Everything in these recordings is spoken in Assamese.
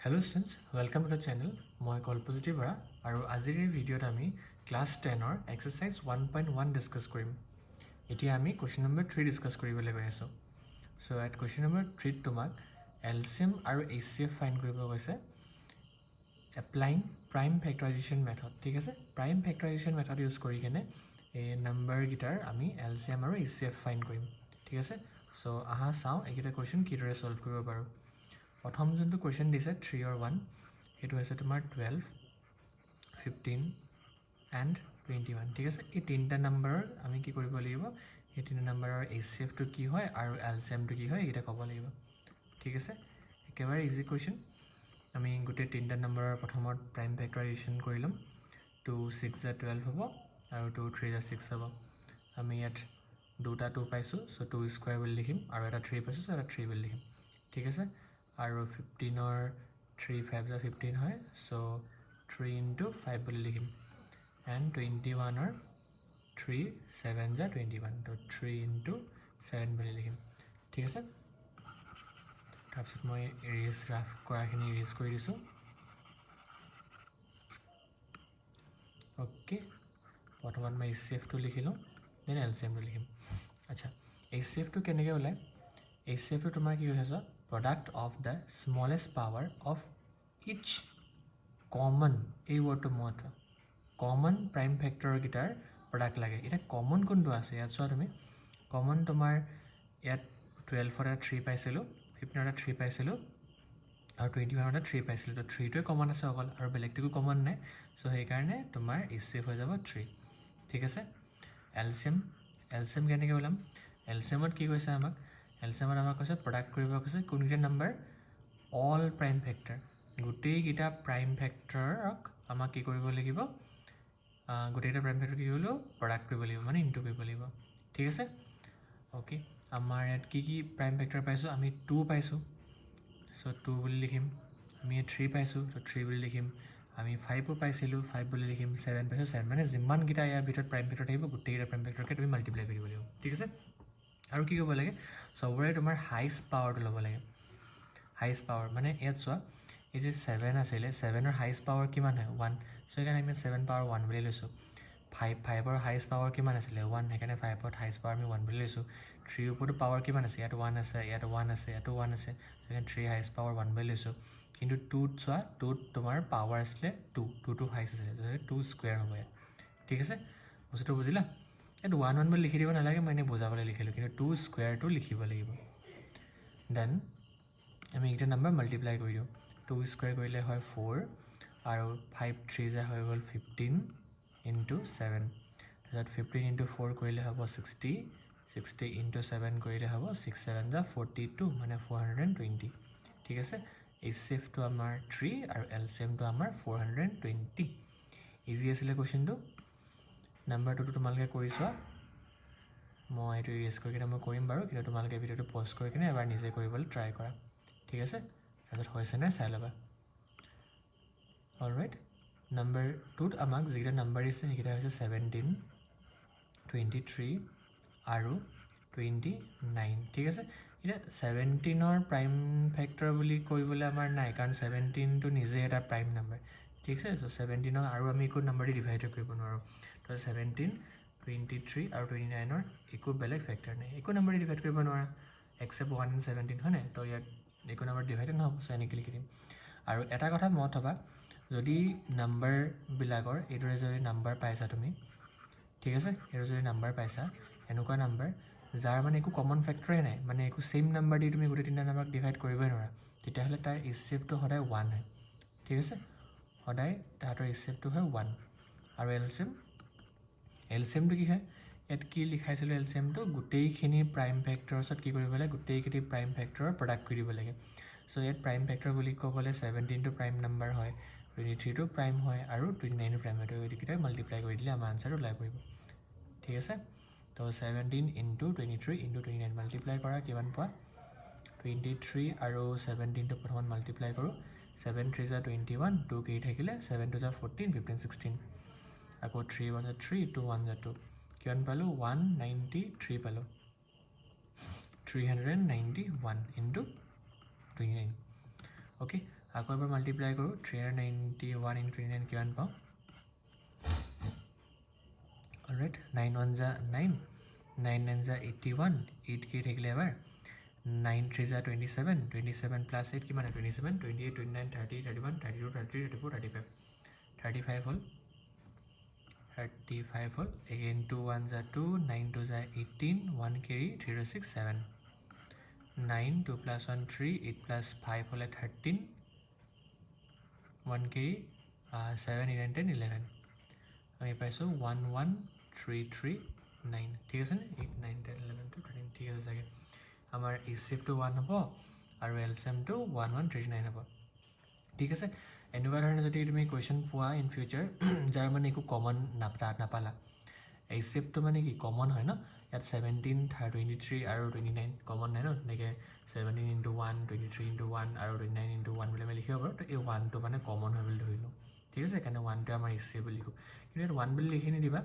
Hello students, welcome to the channel. মই কল্পজ্যোতি বৰা আৰু আজিৰ এই ভিডিঅ'ত আমি ক্লাছ 10ৰ এক্সাৰসাইজ 1.1 ডিসকাস কৰিম। এতিয়া আমি কোৱেশ্চন নম্বৰ 3 ডিসকাস কৰিবলৈ গৈ আছো। সো এট কোৱেশ্চন নম্বৰ 3 তোমাক এলচিএম আৰু এইচচিএফ ফাইন্ড কৰিব কৈছে। এপ্লাইং প্ৰাইম ফেক্টৰাইজেশ্যন মেথড, ঠিক আছে? প্ৰাইম ফেক্টৰাইজেশ্যন মেথড ইউজ কৰি কেনে এই নাম্বাৰ গিটাৰ আমি এলচিএম আৰু এইচচিএফ ফাইন্ড কৰিম, ঠিক আছে? সো আহা চাও এইকেইটা কোৱেশ্চন কিদৰে সলভ কৰিব পাৰো। প্ৰথম যোনটো কোৱেশ্চন দিছে 3 or 1 সেইটো হৈছে তোমাৰ 12, 15 and 21, ঠিক আছে? এই তিনটা নাম্বাৰৰ আমি কি কৰিব লাগিব, এই তিনটা নাম্বাৰৰ এইচচিএফ টো কি হয় আৰু এলচিএম টো কি হয় এটা ক'ব লাগিব, ঠিক আছে? একেবাৰে ইজি কোৱেশ্চন। আমি গোটেই তিনটা নাম্বাৰৰ প্ৰথমত প্ৰাইম ফেক্টৰাইজেশ্যন কৰি লম। 2 6 * 12 হ'ব আৰু 2 3 * 6 হ'ব। আমি ইয়াত দুটা 2 পাইছো, সো 2 স্কয়াৰ বুলি লিখিম আৰু এটা 3 পাইছো, সো এটা 3 বুলি লিখিম, ঠিক আছে? আৰু 15ৰ 3 5 * 15 হয়, সো 3 * 5 বুলি লিখিম। এণ্ড 21ৰ 3 7 * 21, তো 3 * 7 বুলি লিখিম, ঠিক আছে? তাৰপিছত মই এৰেজ ৰাফ কৰাখিনি এৰেজ কৰি দিছোঁ। ওকে, প্ৰথমত মই এইচচিএফটো লিখিলোঁ, দেন এলচিএমটো লিখিম। আচ্ছা, এইচচিএফটো কেনেকৈ ওলায়? এইচচিএফটো তোমাৰ কি কৈছে, product of the smallest power of each common, এই ৱৰ্ডটো মত কমন প্ৰাইম ফেক্টৰ গিটাৰ প্ৰডাক্ট লাগে। এতিয়া কমন কোনটো আছে ইয়াত চোৱা তুমি। কমন তোমাৰ ইয়াত 12ৰ এটা 3 পাইছিলোঁ, 15ৰ এটা 3 পাইছিলোঁ আৰু 21ৰ এটা 3 পাইছিলোঁ। তো 3টোৱে কমন আছে অকল আৰু বেলেগটোকো কমন নাই, সো সেইকাৰণে তোমাৰ এইচচিএফ হৈ যাব 3, ঠিক আছে? এলচিএম কেনেকৈ ওলাম? এলচিএমত কি কৈছে আমাক? এলচিএমত আমাক কৈছে প্ৰডাক্ট কৰিব কৈছে কোনকেইটা নাম্বাৰ, অল প্ৰাইম ফেক্টৰ, গোটেইকেইটা প্ৰাইম ফেক্টৰক আমাক কি কৰিব লাগিব, গোটেইকেইটা প্ৰাইম ফেক্টৰ কি কৰিলোঁ, প্ৰডাক্ট কৰিব লাগিব, মানে ইনটু কৰিব লাগিব, ঠিক আছে? ওকে, আমাৰ ইয়াত কি কি প্ৰাইম ফেক্টৰ পাইছোঁ, আমি 2 পাইছোঁ, সো 2 বুলি লিখিম। আমি 3 পাইছোঁ, তো 3 বুলি লিখিম। আমি 5ও পাইছিলোঁ, 5 বুলি লিখিম। 7 পাইছোঁ, 7, মানে যিমানকেইটা ইয়াৰ ভিতৰত প্ৰাইম ফেক্টৰ থাকিব গোটেইকেইটা প্ৰাইম ফেক্টৰকে তুমি মাল্টিপ্লাই কৰি দিব লাগিব, ঠিক আছে? আৰু কি কৰিব লাগে, চবৰে তোমাৰ হাইষ্ট পাৱাৰটো ল'ব লাগে। হাইষ্ট পাৱাৰ মানে ইয়াত চোৱা, এই যে 7 আছিলে, 7ৰ হাইষ্ট পাৱাৰ কিমান হয়, 1, সো সেইকাৰণে আমি 7 পাৱাৰ 1 বুলি লৈছোঁ। 5ৰ হাইষ্ট পাৱাৰ কিমান আছিলে, 1, সেইকাৰণে 5ৰ হাইষ্ট পাৱাৰ আমি 1 বুলি লৈছোঁ। 3ৰ ওপৰতো পাৱাৰ কিমান আছে, ইয়াত 1 আছে, ইয়াত 1 আছে, ইয়াতো 1 আছে, সেইকাৰণে 3 হাইষ্ট পাৱাৰ 1 বুলি লৈছোঁ। কিন্তু 2ত চোৱা, 2ত তোমাৰ পাৱাৰ আছিলে 2টো হাইষ্ট আছিলে, 2 স্কুৱেৰ হ'ব ইয়াত, ঠিক আছে? বস্তুটো বুজিলা? ইয়াত 1 1 বুলি লিখি দিব নালাগে, মই এনেই বুজাবলৈ লিখিলোঁ, কিন্তু 2 স্কুৱেৰটো লিখিব লাগিব। দেন আমি এইকেইটা নাম্বাৰ মাল্টিপ্লাই কৰি দিওঁ। 2 স্কুৱেৰ কৰিলে হয় 4 আৰু 5 3 * হৈ গ'ল 15 * 7, তাৰপিছত 15 * 4 কৰিলে হ'ব 60, 60 * 7 কৰিলে হ'ব 6 7 * 42, মানে 420, ঠিক আছে? এইচচিএফটো আমাৰ 3 আৰু এলচিএমটো আমাৰ 420। ইজি আছিলে কুৱেশ্যনটো। নাম্বাৰ 2টো তোমালোকে কৰি চোৱা, মই এইটো ইৰেজ কৰি কিনে মই কৰিম বাৰু, কিন্তু তোমালোকে ভিডিঅ'টো পজ কৰি কিনে এবাৰ নিজে কৰিবলৈ ট্ৰাই কৰা, ঠিক আছে? তাৰপিছত হৈছে নে চাই ল'বা। অলৰাইট, নাম্বাৰ 2ত আমাক যিকেইটা নাম্বাৰ দিছে সেইকেইটা হৈছে 17, 23 আৰু 29, ঠিক আছে? এতিয়া 17ৰ প্ৰাইম ফেক্টৰ বুলি কৰিবলৈ আমাৰ নাই, কাৰণ 17টো নিজে এটা প্ৰাইম নাম্বাৰ, ঠিক আছে? সো 17ক আৰু আমি একো নাম্বাৰ দি ডিভাইড কৰিব নোৱাৰোঁ। তো 17, 23 আৰু 29ৰ একো বেলেগ ফেক্টৰ নাই, একো নাম্বাৰ দি ডিভাইড কৰিব নোৱাৰা এক্সেপ্ট 1 and 17, হয় নাই? তো ইয়াত একো নাম্বাৰ ডিভাইডে নহ'ব, সো এনেকৈ লিখি দিম। আৰু এটা কথা মনত থবা, যদি নাম্বাৰবিলাকৰ এইদৰে যদি নাম্বাৰ পাইছা তুমি, ঠিক আছে? এইটো যদি নাম্বাৰ পাইছা, এনেকুৱা নাম্বাৰ যাৰ মানে একো কমন ফেক্টৰে নাই, মানে একো ছেইম নাম্বাৰ দি তুমি গোটেই তিনিটা নাম্বাৰক ডিভাইড কৰিবই নোৱাৰা, তেতিয়াহ'লে তাৰ এইচচিএফটো সদায় 1 হয়, ঠিক আছে? সদায় তাহাঁতৰ এইচচিএফটো হয় 1। আৰু এলচিএমটো কি হয়, ইয়াত কি লিখাইছিলোঁ, এলচিএমটো গোটেইখিনি প্ৰাইম ফেক্টৰৰ ওচৰত কি কৰিব লাগে, গোটেইখিনি প্ৰাইম ফেক্টৰৰ প্ৰডাক্ট কৰি দিব লাগে। সো ইয়াত প্ৰাইম ফেক্টৰ বুলি ক'বলৈ 17টো প্ৰাইম নাম্বাৰ হয়, 23টো প্ৰাইম হয় আৰু 29টো প্ৰাইম হয়। তো এইকেইটাক মাল্টিপ্লাই কৰি দিলে আমাৰ আনচাৰটো ওলাই পৰিব, ঠিক আছে? তো 17 * 23 * 29 মাল্টিপ্লাই কৰা, কিমান পোৱা, 23 আৰু 17টো প্ৰথমত মাল্টিপ্লাই কৰোঁ, 7 3 * 21, 2 কেৰি থাকিলে, 7 2 * 14, 15 16, আকৌ 3 1 * 3, 2 1 * 2, কিমান পালোঁ, 193 পালোঁ, 391 * 29, অ'কে? আকৌ এবাৰ মাল্টিপ্লাই কৰোঁ 391 into 29 কিমান পাওঁ অলৰাইট 9 1 যা 9 9 9 যা 81 8 কি থাকিলে এবাৰ 9 3 যা 27 27 plus 8 কিমান 27 28 29 30 31 32 33 34 35 35 হ'ল 35 হ'ল again 2 1 যা 2 9 2 যা 18 1 carry 3 6 7 9 2 plus 1 3 8 plus 5 হলে 13 1 carry 7 8 10 11 আমি পাইছোঁ 11339 ঠিক আছে নে 8 9 10 11 12 13 ঠিক আছে চাগে আমাৰ HCFটো 1 হ'ব আৰু LCMটো 1139 হ'ব ঠিক আছে এনেকুৱা ধৰণে যদি তুমি কুৱেশ্যন পোৱা ইন ফিউচাৰ যাৰ মানে একো কমন নাপালা HCFটো মানে কি কমন হয় ন ইয়াত 17 23 আৰু 29 কমন নাই ন তেনেকৈ 17 into 1 23 into 1 আৰু 29 into 1 বুলি আমি লিখিব পাৰোঁ তো এই 1টো মানে কমন হয় বুলি ধৰিলোঁ ঠিক আছে সেইকাৰণে 1টো আমাৰ HCF বুলি লিখোঁ কিন্তু ইয়াত 1 বুলি লিখি নিদিবা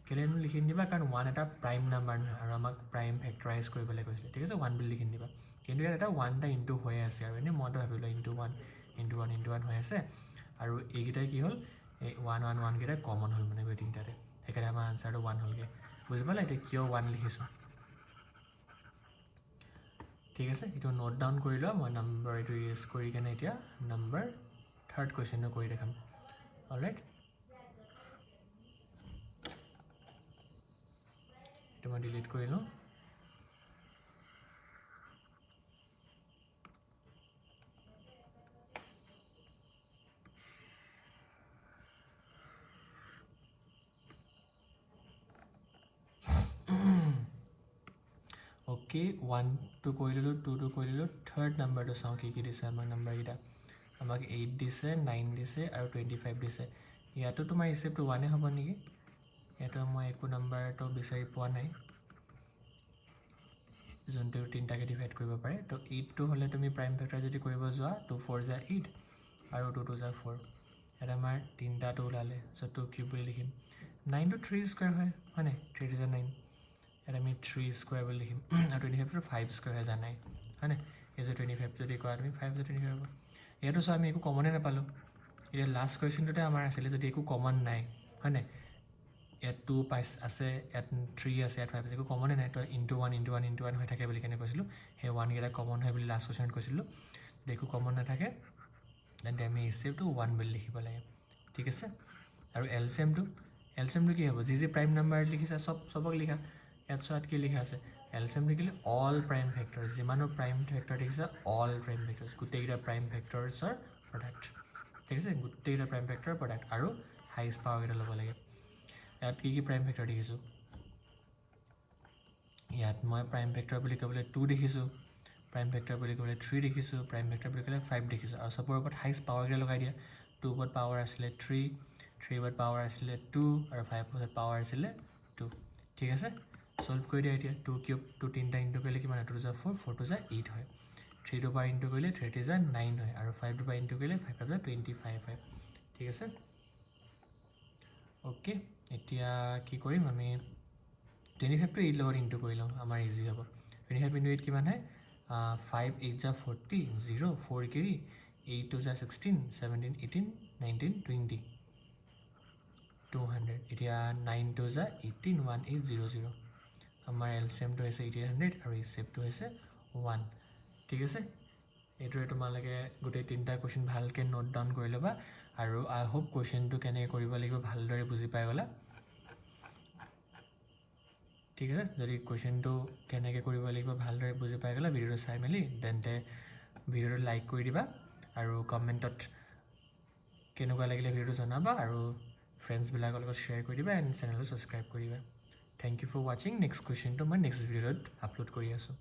কেলৈ লিখি নিদিবা কাৰণ 1 এটা প্ৰাইম নাম্বাৰ নহয় আৰু আমাক প্ৰাইম ফেক্টৰাইজ কৰিবলৈ কৈছিলে ঠিক আছে 1 বুলি লিখি নিদিবা কিন্তু ইয়াত এটা 1 এটা ইনটু হৈ আছে আৰু এনেই মইতো ভাবিলোঁ ইনটু 1 ইনটু 1 ইনটু 1 হৈ আছে আৰু এইকেইটাই কি হ'ল এই 1 1 1 কেইটা কমন হ'ল মানে গৈ তিনিটাতে সেইকাৰণে আমাৰ আনচাৰটো 1 হ'লগৈ বুজি পালে এতিয়া কিয় 1 লিখিছোঁ ঠিক আছে এইটো নোট ডাউন কৰি লোৱা মই নম্বৰ এইটো ইউজ কৰি কেনে এতিয়া নম্বৰ 3rd কুৱেশ্যনটো কৰি দেখাম অলৰাইট এইটো মই ডিলিট কৰি লওঁ ओके 1 টো কৰি ল'লোঁ 2 টো কৰি ল'লোঁ 3rd নাম্বাৰটো চাওঁ কি কি দিছে আমাক নাম্বাৰকেইটা আমাক 8 দিছে 9 দিছে আৰু 25 দিছে ইয়াতো তোমাৰ HCFটো 1 হ'ব নেকি ইয়াতো মই একো নাম্বাৰটো বিচাৰি পোৱা নাই যোনটো তিনিটাকে ডিভাইড কৰিব পাৰে তো 8টো হ'লে তুমি প্ৰাইম ফেক্টৰ যদি কৰিব যোৱা 2 4 যা 8 আৰু 2 2 যা 4 ইয়াত আমাৰ তিনিটাটো ওলালে চ' 2 কিউব বুলি লিখিম 9টো 3 স্কুৱেৰ হয়নে 3 যা 9 ইয়াত আমি 3 স্কুৱেৰ বুলি লিখিম আৰু 25টো 5 স্কুৱেৰ হয় জানাই হয়নে এই যে 25 যদি কৰা তুমি 5 যা 25 হ'ব ইয়াতো চোৱা আমি একো কমনে নাপালোঁ এতিয়া লাষ্ট কুৱেশ্যনটোতে আমাৰ আছিলে যদি একো কমন নাই হয়নে ইয়াত 2 আছে ইয়াত 3 আছে ইয়াত 5 আছে একো কমনে নাই তো ইনটু 1 ইনটু 1 ইনটু 1 হৈ থাকে বুলি কেনে কৈছিলোঁ সেই 1 কেইটা কমন হয় বুলি লাষ্ট কুৱেশ্যনত কৈছিলোঁ যদি একো কমন নাথাকে তেন্তে আমি HCFটো 1 বুলি লিখিব লাগে ঠিক আছে আৰু LCMটো কি হ'ব যি প্ৰাইম নাম্বাৰ লিখিছা চবক লিখা ইয়াত চোৱাত কি লিখা আছে LCM লিখিলে অল প্ৰাইম ফেক্টৰ যিমানো প্ৰাইম ফেক্টৰ দেখিছা অল প্ৰাইম ফেক্টৰ্ছ গোটেইকেইটা প্ৰাইম ফেক্টৰ্ছৰ প্ৰডাক্ট ঠিক আছে গোটেইকেইটা প্ৰাইম ফেক্টৰৰ প্ৰডাক্ট আৰু হাইষ্ট পাৱাৰকেইটা ল'ব লাগে ইয়াত কি প্ৰাইম ফেক্টৰ দেখিছোঁ ইয়াত মই প্ৰাইম ফেক্টৰ বুলি ক'বলৈ 2 দেখিছোঁ প্ৰাইম ফেক্টৰ বুলি ক'বলৈ 3 দেখিছোঁ প্ৰাইম ফেক্টৰ বুলি ক'লে 5 দেখিছোঁ আৰু চবৰ ওপৰত হাইষ্ট পাৱাৰকেইটা লগাই দিয়া 2 ওপৰত পাৱাৰ আছিলে 3 ওপৰত পাৱাৰ আছিলে 2 আৰু 5 ওপৰত পাৱাৰ আছিলে 2 ঠিক আছে সলভ কৰি দিয়া এতিয়া 2 কিউব 2 তিনিটা ইনটু কৰিলে কিমান 2 যা 4 4 যা 8 হয় 3 টো পৰা ইনটু কৰিলে 30 যা 9 হয় আৰু 5 টো পৰা ইনটু কৰিলে 5 যা 25 হয় ঠিক আছে ওকে এতিয়া কি কৰিম আমি 25টো 8 লগত ইনটু কৰি লওঁ আমাৰ ইজি হ'ব 25 ইনটু 8 কিমান হয় 5 8 যা 40 0 4 কেৰি 8 2 যা 16 17 18 19 20 200 এতিয়া 9 2 যা 18 1800 আমাৰ LCMটো হৈছে 1800 আৰু HCFটো হৈছে 1 ঠিক আছে এইটোৱে তোমালোকে গোটেই তিনিটা কুৱেশ্যন ভালকৈ নোট ডাউন কৰি ল'বা আৰু আই হোপ কুৱেশ্যনটো কেনেকৈ কৰিব লাগিব ভালদৰে বুজি পাই গ'লা ঠিক আছে যদি কুৱেশ্যনটো কেনেকৈ কৰিব লাগিব ভালদৰে বুজি পাই গ'লা ভিডিঅ'টো চাই মেলি তেন্তে ভিডিঅ'টো লাইক কৰি দিবা আৰু কমেণ্টত কেনেকুৱা লাগিলে ভিডিঅ'টো জনাবা আৰু ফ্ৰেণ্ডছবিলাকৰ লগত শ্বেয়াৰ কৰি দিবা এণ্ড চেনেলটো ছাবস্ক্ৰাইব কৰি দিবা থেংক ইউ ফৰ ৱাচিং নেক্সট কুৱেশ্যনটো মই নেক্সট ভিডিঅ'ত আপলোড কৰি আছোঁ